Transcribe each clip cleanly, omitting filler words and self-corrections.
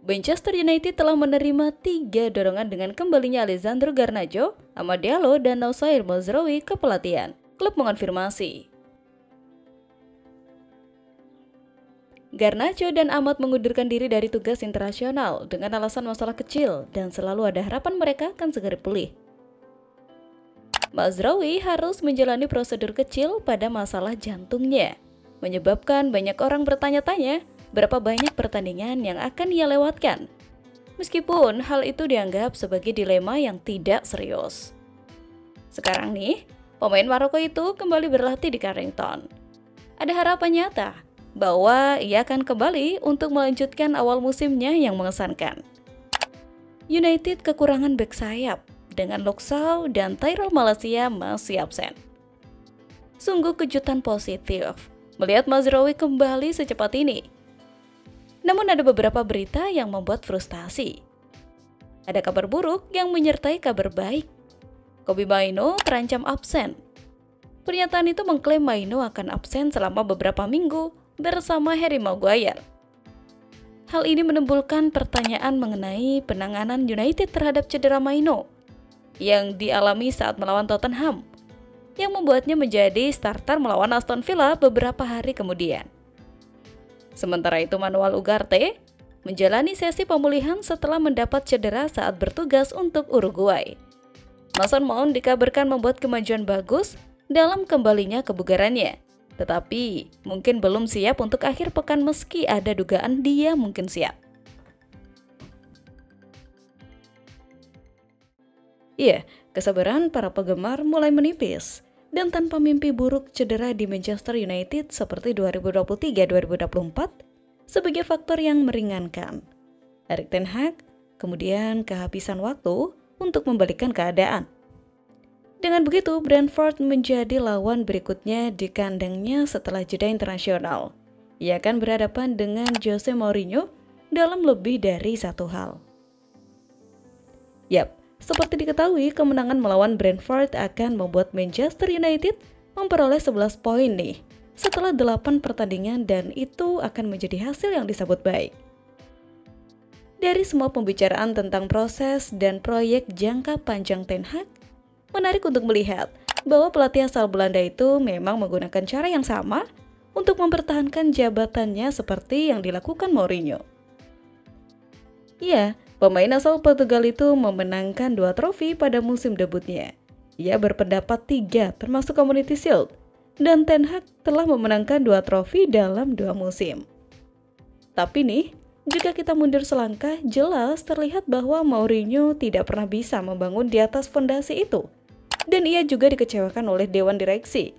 Manchester United telah menerima 3 dorongan dengan kembalinya Alessandro Garnacho, Amad Diallo, dan Noussair Mazraoui ke pelatihan. Klub mengonfirmasi. Garnacho dan Amad mengundurkan diri dari tugas internasional dengan alasan masalah kecil dan selalu ada harapan mereka akan segera pulih. Mazraoui harus menjalani prosedur kecil pada masalah jantungnya, menyebabkan banyak orang bertanya-tanya berapa banyak pertandingan yang akan ia lewatkan. Meskipun hal itu dianggap sebagai dilema yang tidak serius. Sekarang nih, pemain Maroko itu kembali berlatih di Carrington. Ada harapan nyata bahwa ia akan kembali untuk melanjutkan awal musimnya yang mengesankan. United kekurangan bek sayap dengan Luke Shaw dan Tyrell Malacia masih absen. Sungguh kejutan positif melihat Mazraoui kembali secepat ini. Namun ada beberapa berita yang membuat frustasi. Ada kabar buruk yang menyertai kabar baik. Kobbie Mainoo terancam absen. Pernyataan itu mengklaim Mainoo akan absen selama beberapa minggu bersama Harry Maguire. Hal ini menimbulkan pertanyaan mengenai penanganan United terhadap cedera Mainoo yang dialami saat melawan Tottenham, yang membuatnya menjadi starter melawan Aston Villa beberapa hari kemudian. Sementara itu Manuel Ugarte menjalani sesi pemulihan setelah mendapat cedera saat bertugas untuk Uruguay. Mason Mount dikabarkan membuat kemajuan bagus dalam kembalinya kebugarannya, tetapi mungkin belum siap untuk akhir pekan meski ada dugaan dia mungkin siap. Iya, kesabaran para penggemar mulai menipis. Dan tanpa mimpi buruk cedera di Manchester United seperti 2023-2024 sebagai faktor yang meringankan, Erik ten Hag kemudian kehabisan waktu untuk membalikkan keadaan. Dengan begitu, Brentford menjadi lawan berikutnya di kandangnya setelah jeda internasional. Ia akan berhadapan dengan Jose Mourinho dalam lebih dari satu hal. Seperti diketahui, kemenangan melawan Brentford akan membuat Manchester United memperoleh 11 poin nih setelah 8 pertandingan, dan itu akan menjadi hasil yang disambut baik. Dari semua pembicaraan tentang proses dan proyek jangka panjang Ten Hag, menarik untuk melihat bahwa pelatih asal Belanda itu memang menggunakan cara yang sama untuk mempertahankan jabatannya seperti yang dilakukan Mourinho. Iya, pemain asal Portugal itu memenangkan 2 trofi pada musim debutnya. Ia berpendapat 3 termasuk Community Shield, dan Ten Hag telah memenangkan 2 trofi dalam 2 musim. Tapi nih, jika kita mundur selangkah, jelas terlihat bahwa Mourinho tidak pernah bisa membangun di atas fondasi itu. Dan ia juga dikecewakan oleh dewan direksi,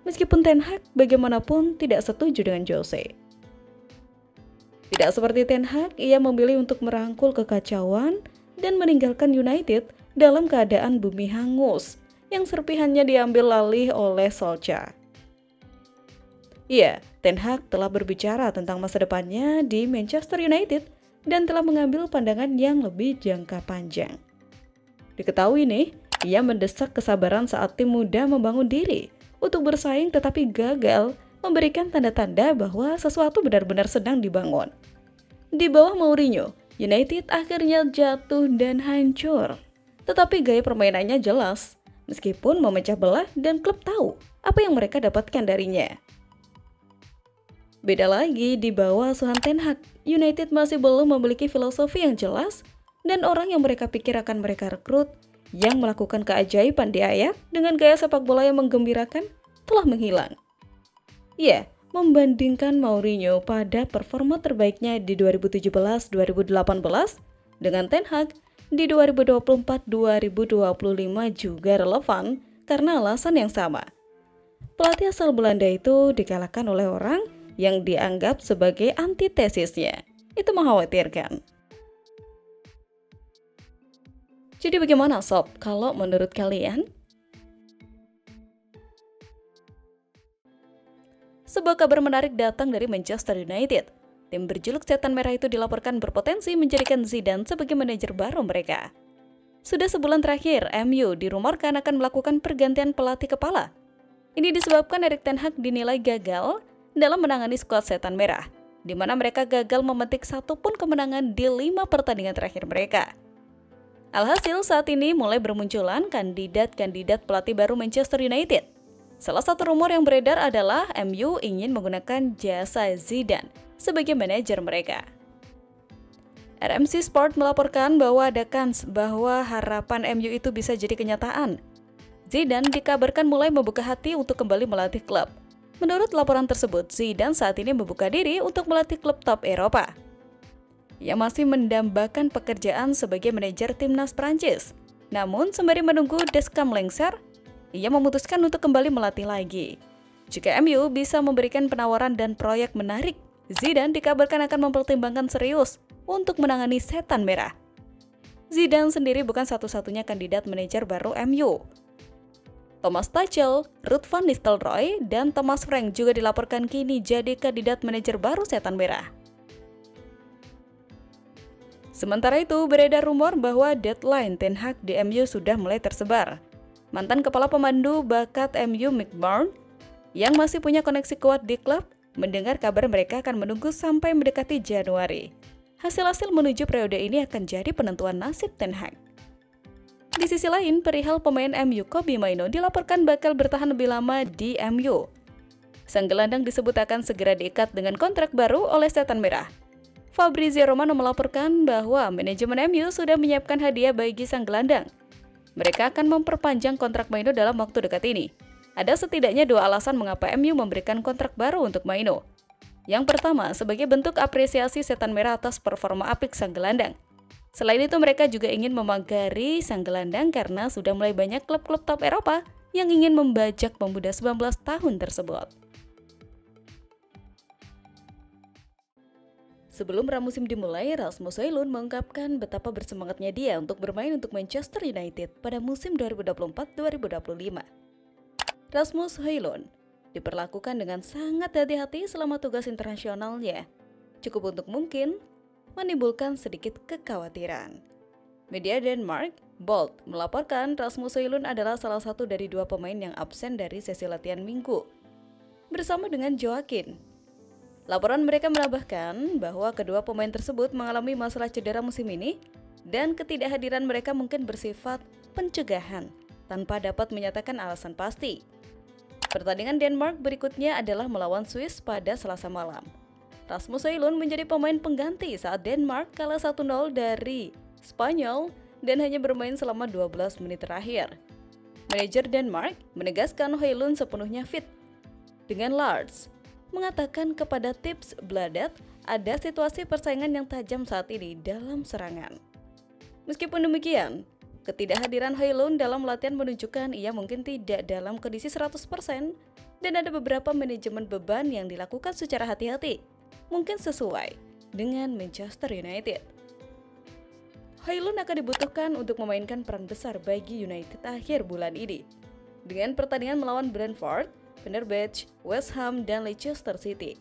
meskipun Ten Hag bagaimanapun tidak setuju dengan Jose. Tidak seperti Ten Hag, ia memilih untuk merangkul kekacauan dan meninggalkan United dalam keadaan bumi hangus yang serpihannya diambil alih oleh Solskjaer. Iya, Ten Hag telah berbicara tentang masa depannya di Manchester United dan telah mengambil pandangan yang lebih jangka panjang. Diketahui nih, ia mendesak kesabaran saat tim muda membangun diri untuk bersaing tetapi gagal memberikan tanda-tanda bahwa sesuatu benar-benar sedang dibangun. Di bawah Mourinho, United akhirnya jatuh dan hancur. Tetapi gaya permainannya jelas, meskipun memecah belah dan klub tahu apa yang mereka dapatkan darinya. Beda lagi di bawah asuhan Ten Hag, United masih belum memiliki filosofi yang jelas dan orang yang mereka pikir akan mereka rekrut yang melakukan keajaiban di Ajax dengan gaya sepak bola yang menggembirakan telah menghilang. Iya, membandingkan Mourinho pada performa terbaiknya di 2017-2018 dengan Ten Hag di 2024-2025 juga relevan karena alasan yang sama. Pelatih asal Belanda itu dikalahkan oleh orang yang dianggap sebagai antitesisnya. Itu mengkhawatirkan. Jadi bagaimana sob kalau menurut kalian? Sebuah kabar menarik datang dari Manchester United. Tim berjuluk Setan Merah itu dilaporkan berpotensi menjadikan Zidane sebagai manajer baru mereka. Sudah sebulan terakhir, MU dirumorkan akan melakukan pergantian pelatih kepala. Ini disebabkan Erik ten Hag dinilai gagal dalam menangani skuad Setan Merah. di mana mereka gagal memetik satupun kemenangan di 5 pertandingan terakhir mereka. Alhasil saat ini mulai bermunculan kandidat-kandidat pelatih baru Manchester United. Salah satu rumor yang beredar adalah MU ingin menggunakan jasa Zidane sebagai manajer mereka. RMC Sport melaporkan bahwa ada kans bahwa harapan MU itu bisa jadi kenyataan. Zidane dikabarkan mulai membuka hati untuk kembali melatih klub. Menurut laporan tersebut, Zidane saat ini membuka diri untuk melatih klub top Eropa. Ia masih mendambakan pekerjaan sebagai manajer timnas Prancis. Namun, sembari menunggu Deskam lengser, ia memutuskan untuk kembali melatih lagi. Jika MU bisa memberikan penawaran dan proyek menarik, Zidane dikabarkan akan mempertimbangkan serius untuk menangani setan merah. Zidane sendiri bukan satu-satunya kandidat manajer baru MU. Thomas Tuchel, Ruud van Nistelrooy, dan Thomas Frank juga dilaporkan kini jadi kandidat manajer baru setan merah. Sementara itu, beredar rumor bahwa deadline Ten Hag di MU sudah mulai tersebar. Mantan kepala pemandu bakat MU Mick Brown, yang masih punya koneksi kuat di klub, mendengar kabar mereka akan menunggu sampai mendekati Januari. Hasil-hasil menuju periode ini akan jadi penentuan nasib Ten Hag. Di sisi lain, perihal pemain MU Kobbie Mainoo dilaporkan bakal bertahan lebih lama di MU. Sang gelandang disebut akan segera diikat dengan kontrak baru oleh setan merah. Fabrizio Romano melaporkan bahwa manajemen MU sudah menyiapkan hadiah bagi sang gelandang. Mereka akan memperpanjang kontrak Mainoo dalam waktu dekat ini. Ada setidaknya 2 alasan mengapa MU memberikan kontrak baru untuk Mainoo. Yang pertama, sebagai bentuk apresiasi setan merah atas performa apik sang gelandang. Selain itu, mereka juga ingin memagari sang gelandang karena sudah mulai banyak klub-klub top Eropa yang ingin membajak pemuda 19 tahun tersebut. Sebelum pramusim dimulai, Rasmus Højlund mengungkapkan betapa bersemangatnya dia untuk bermain untuk Manchester United pada musim 2024-2025. Rasmus Højlund diperlakukan dengan sangat hati-hati selama tugas internasionalnya. Cukup untuk mungkin menimbulkan sedikit kekhawatiran. Media Denmark, Bold, melaporkan Rasmus Højlund adalah salah satu dari 2 pemain yang absen dari sesi latihan minggu bersama dengan Joaquin. Laporan mereka menambahkan bahwa kedua pemain tersebut mengalami masalah cedera musim ini dan ketidakhadiran mereka mungkin bersifat pencegahan tanpa dapat menyatakan alasan pasti. Pertandingan Denmark berikutnya adalah melawan Swiss pada Selasa malam. Rasmus Højlund menjadi pemain pengganti saat Denmark kalah 1-0 dari Spanyol dan hanya bermain selama 12 menit terakhir. Manajer Denmark menegaskan Højlund sepenuhnya fit. Dengan Lars mengatakan kepada Tips Bladet ada situasi persaingan yang tajam saat ini dalam serangan. Meskipun demikian, ketidakhadiran Højlund dalam latihan menunjukkan ia mungkin tidak dalam kondisi 100% dan ada beberapa manajemen beban yang dilakukan secara hati-hati, mungkin sesuai dengan Manchester United. Højlund akan dibutuhkan untuk memainkan peran besar bagi United akhir bulan ini. Dengan pertandingan melawan Brentford, Fenerbahce, West Ham, dan Leicester City,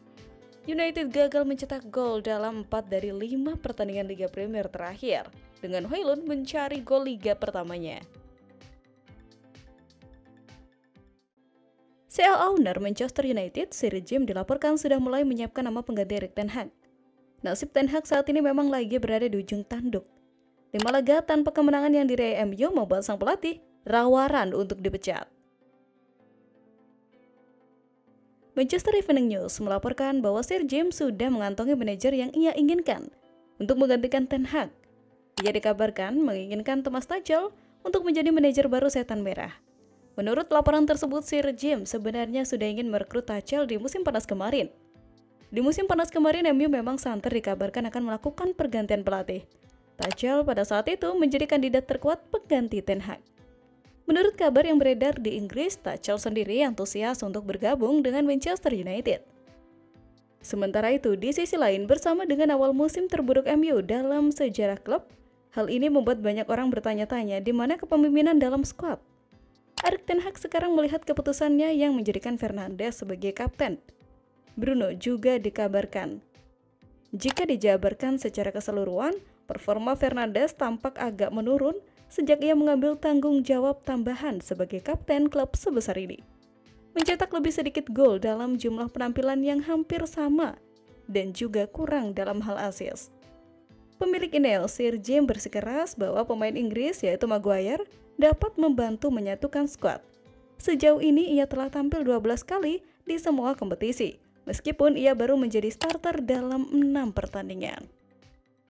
United gagal mencetak gol dalam 4 dari 5 pertandingan Liga Premier terakhir, dengan Højlund mencari gol Liga pertamanya. CEO owner Manchester United, Sir Jim, dilaporkan sudah mulai menyiapkan nama pengganti Erik ten Hag. Nasib Ten Hag saat ini memang lagi berada di ujung tanduk. 5 laga tanpa kemenangan yang diraih MU membuat sang pelatih rawan untuk dipecat. Manchester Evening News melaporkan bahwa Sir Jim sudah mengantongi manajer yang ia inginkan untuk menggantikan Ten Hag. Ia dikabarkan menginginkan Thomas Tuchel untuk menjadi manajer baru setan merah. Menurut laporan tersebut, Sir Jim sebenarnya sudah ingin merekrut Tuchel di musim panas kemarin. Di musim panas kemarin, MU memang santer dikabarkan akan melakukan pergantian pelatih. Tuchel pada saat itu menjadi kandidat terkuat pengganti Ten Hag. Menurut kabar yang beredar di Inggris, Tuchel sendiri antusias untuk bergabung dengan Manchester United. Sementara itu, di sisi lain, bersama dengan awal musim terburuk MU dalam sejarah klub, hal ini membuat banyak orang bertanya-tanya di mana kepemimpinan dalam skuad. Erik ten Hag sekarang melihat keputusannya yang menjadikan Fernandes sebagai kapten. Bruno juga dikabarkan. Jika dijabarkan secara keseluruhan, performa Fernandes tampak agak menurun sejak ia mengambil tanggung jawab tambahan sebagai kapten klub sebesar ini. Mencetak lebih sedikit gol dalam jumlah penampilan yang hampir sama dan juga kurang dalam hal assist. Pemilik email Sir Jim bersikeras bahwa pemain Inggris yaitu Maguire dapat membantu menyatukan skuad. Sejauh ini ia telah tampil 12 kali di semua kompetisi, meskipun ia baru menjadi starter dalam 6 pertandingan.